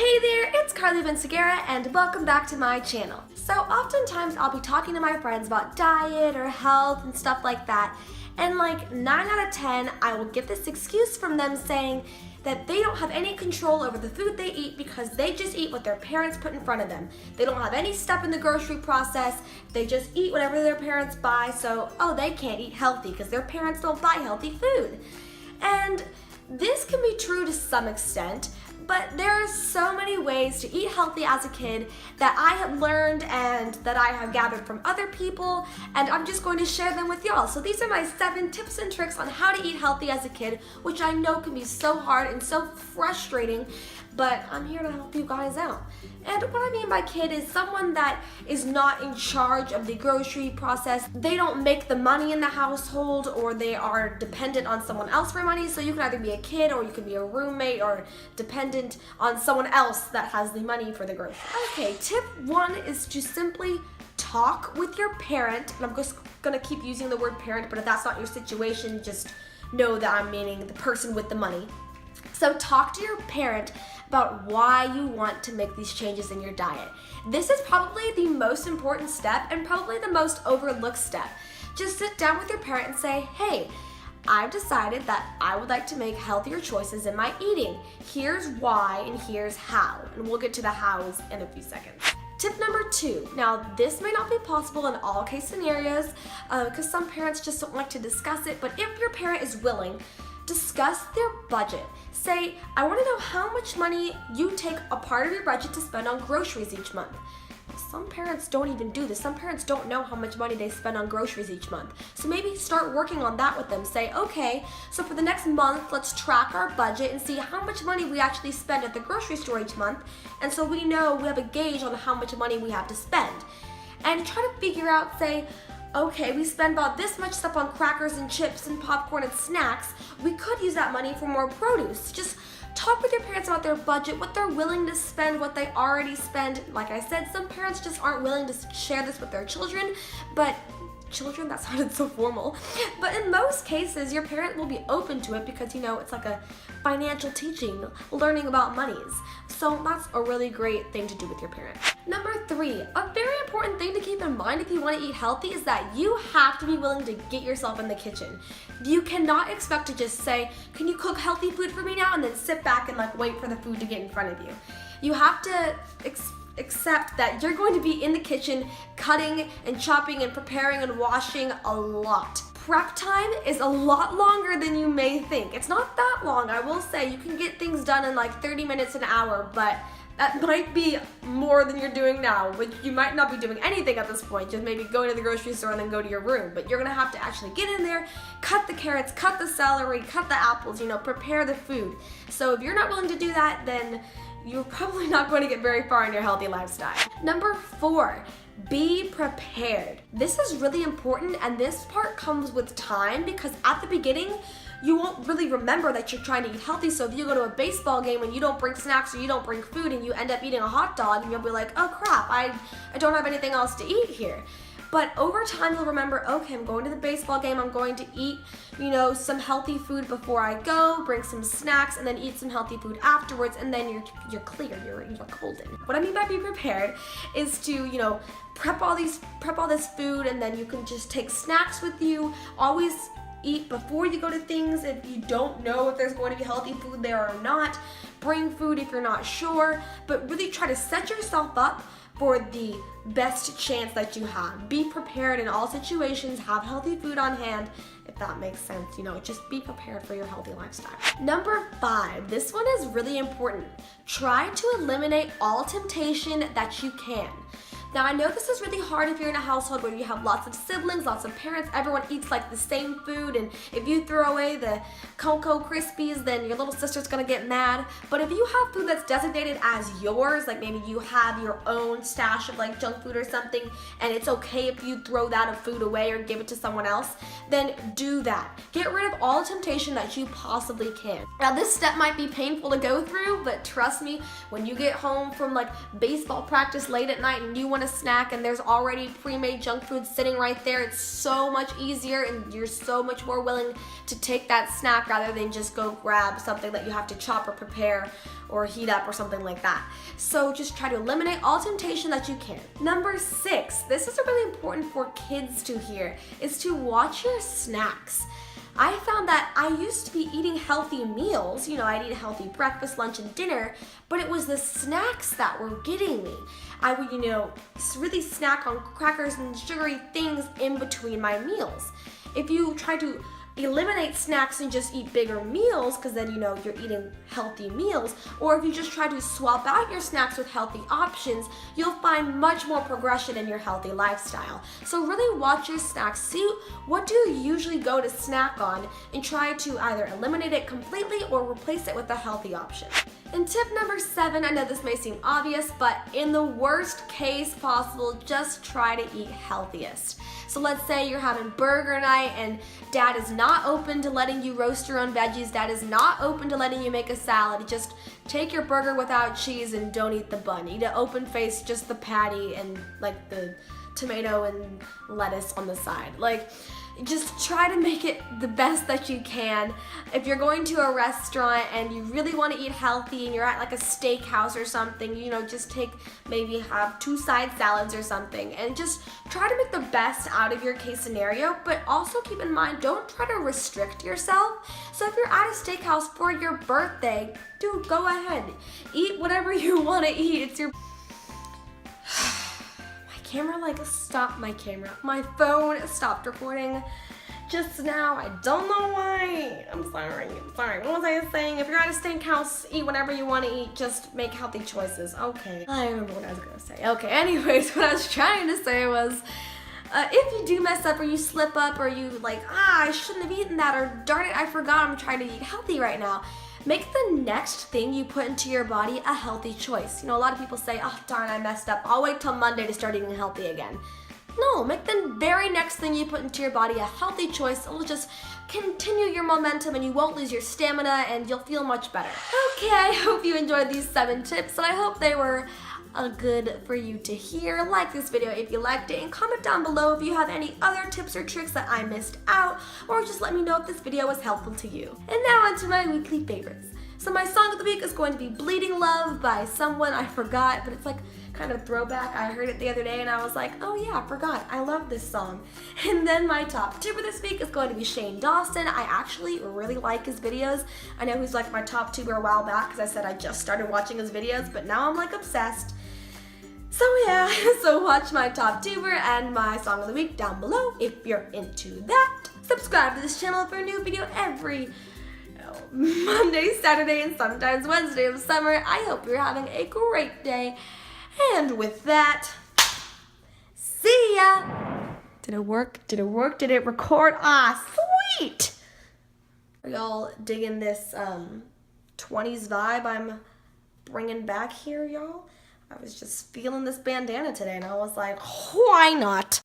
Hey there, it's Carly Vinciguerra and welcome back to my channel. So oftentimes I'll be talking to my friends about diet or health and stuff like that, and like 9 out of 10 I will get this excuse from them saying that they don't have any control over the food they eat because they just eat what their parents put in front of them. They don't have any step in the grocery process, they just eat whatever their parents buy, so they can't eat healthy because their parents don't buy healthy food. And this can be true to some extent, but there are so many ways to eat healthy as a kid that I have learned and that I have gathered from other people, and I'm just going to share them with y'all. So these are my 7 tips and tricks on how to eat healthy as a kid, which I know can be so hard and so frustrating, but I'm here to help you guys out. And what I mean by kid is someone that is not in charge of the grocery process. They don't make the money in the household, or they are dependent on someone else for money. So you can either be a kid, or you can be a roommate, or dependent on someone else that has the money for the groceries. Okay, tip 1 is to simply talk with your parent. And I'm just gonna keep using the word parent, but if that's not your situation, just know that I'm meaning the person with the money. So talk to your parent about why you want to make these changes in your diet. This is probably the most important step and probably the most overlooked step. Just sit down with your parent and say, hey, I've decided that I would like to make healthier choices in my eating. Here's why and here's how. And we'll get to the hows in a few seconds. Tip number 2. Now, this may not be possible in all case scenarios because some parents just don't like to discuss it, but if your parent is willing, discuss their budget. Say, I want to know how much money you take a part of your budget to spend on groceries each month. Some parents don't even do this. Some parents don't know how much money they spend on groceries each month. So maybe start working on that with them. Say, okay, so for the next month, let's track our budget and see how much money we actually spend at the grocery store each month. And so we know we have a gauge on how much money we have to spend. And try to figure out, say, okay, we spend about this much stuff on crackers and chips and popcorn and snacks. We could use that money for more produce. Just talk with your parents about their budget, what they're willing to spend, what they already spend. Like I said, some parents just aren't willing to share this with their children, but children, that sounded so formal. But in most cases, your parent will be open to it because, it's like a financial teaching, learning about monies. So that's a really great thing to do with your parent. Number 3, a very important thing to keep in mind if you want to eat healthy is that you have to be willing to get yourself in the kitchen. You cannot expect to just say, can you cook healthy food for me now? And then sit back and wait for the food to get in front of you. You have to accept that you're going to be in the kitchen cutting and chopping and preparing and washing a lot. Prep time is a lot longer than you may think. It's not that long, I will say. You can get things done in 30 minutes, an hour, but that might be more than you're doing now, which you might not be doing anything at this point, just maybe going to the grocery store and then go to your room. But you're gonna have to actually get in there, cut the carrots, cut the celery, cut the apples, prepare the food. So if you're not willing to do that, then you're probably not going to get very far in your healthy lifestyle. Number 4, be prepared. This is really important, and this part comes with time because at the beginning, you won't really remember that you're trying to eat healthy. So if you go to a baseball game and you don't bring snacks or you don't bring food and you end up eating a hot dog, and you'll be like, oh crap, I don't have anything else to eat here. But over time, you'll remember, okay, I'm going to the baseball game, I'm going to eat, some healthy food before I go, bring some snacks, and then eat some healthy food afterwards, and then you're clear, you're golden. What I mean by be prepared is to, prep all this food, and then you can just take snacks with you. Always eat before you go to things if you don't know if there's going to be healthy food there or not. Bring food if you're not sure, but really try to set yourself up for the best chance that you have. Be prepared in all situations, have healthy food on hand, if that makes sense, just be prepared for your healthy lifestyle. Number 5, this one is really important. Try to eliminate all temptation that you can. Now, I know this is really hard if you're in a household where you have lots of siblings, lots of parents, everyone eats the same food, and if you throw away the Cocoa Krispies, then your little sister's gonna get mad. But if you have food that's designated as yours, maybe you have your own stash of junk food or something, and it's okay if you throw that food away or give it to someone else, then do that. Get rid of all temptation that you possibly can. Now, this step might be painful to go through, but trust me, when you get home from baseball practice late at night and you want want a snack and there's already pre-made junk food sitting right there, it's so much easier and you're so much more willing to take that snack rather than just go grab something that you have to chop or prepare or heat up or something like that. So just try to eliminate all temptation that you can. Number 6, this is really important for kids to hear, is to watch your snacks. I found that I used to be eating healthy meals, I'd eat a healthy breakfast, lunch, and dinner, but it was the snacks that were getting me. I would, really snack on crackers and sugary things in between my meals. If you try to eliminate snacks and just eat bigger meals, because then you're eating healthy meals, or if you just try to swap out your snacks with healthy options, you'll find much more progression in your healthy lifestyle. So really watch your snacks, see what do you usually go to snack on, and try to either eliminate it completely or replace it with a healthy option. And tip number 7, I know this may seem obvious, but in the worst case possible, just try to eat healthiest. So let's say you're having burger night and dad is not open to letting you roast your own veggies, dad is not open to letting you make a salad. Just take your burger without cheese and don't eat the bun. Eat an open face, just the patty and like the tomato and lettuce on the side. Just try to make it the best that you can. If you're going to a restaurant and you really want to eat healthy and you're at like a steakhouse or something, just maybe have 2 side salads or something and just try to make the best out of your case scenario, but also keep in mind, don't try to restrict yourself. So if you're at a steakhouse for your birthday, dude, go ahead. Eat whatever you want to eat. It's your stop my camera. My phone stopped recording just now. I don't know why. I'm sorry. What was I saying? If you're at a steakhouse, eat whatever you want to eat. Just make healthy choices. Okay. I remember what I was going to say. Okay, anyways, what I was trying to say was, if you do mess up or you slip up or you I shouldn't have eaten that, or darn it, I forgot I'm trying to eat healthy right now. Make the next thing you put into your body a healthy choice. A lot of people say, oh darn, I messed up. I'll wait till Monday to start eating healthy again. No, make the very next thing you put into your body a healthy choice. It'll just continue your momentum and you won't lose your stamina and you'll feel much better. Okay, I hope you enjoyed these 7 tips and I hope they were good for you to hear. Like this video if you liked it and comment down below if you have any other tips or tricks that I missed out, or just let me know if this video was helpful to you. And now on to my weekly favorites. So my song of the week is going to be Bleeding Love by someone I forgot, but it's kind of throwback. I heard it the other day and I was like, oh yeah, I forgot. I love this song. And then my top tuber this week is going to be Shane Dawson. I actually really like his videos. I know he's my top tuber a while back because I said I just started watching his videos, but now I'm obsessed. So yeah, so watch my top tuber and my song of the week down below if you're into that. Subscribe to this channel for a new video every Monday, Saturday, and sometimes Wednesday of summer. I hope you're having a great day. And with that, see ya! Did it work? Did it work? Did it record? Ah, sweet! Are y'all digging this 20s vibe I'm bringing back here, y'all? I was just feeling this bandana today and I was like, why not?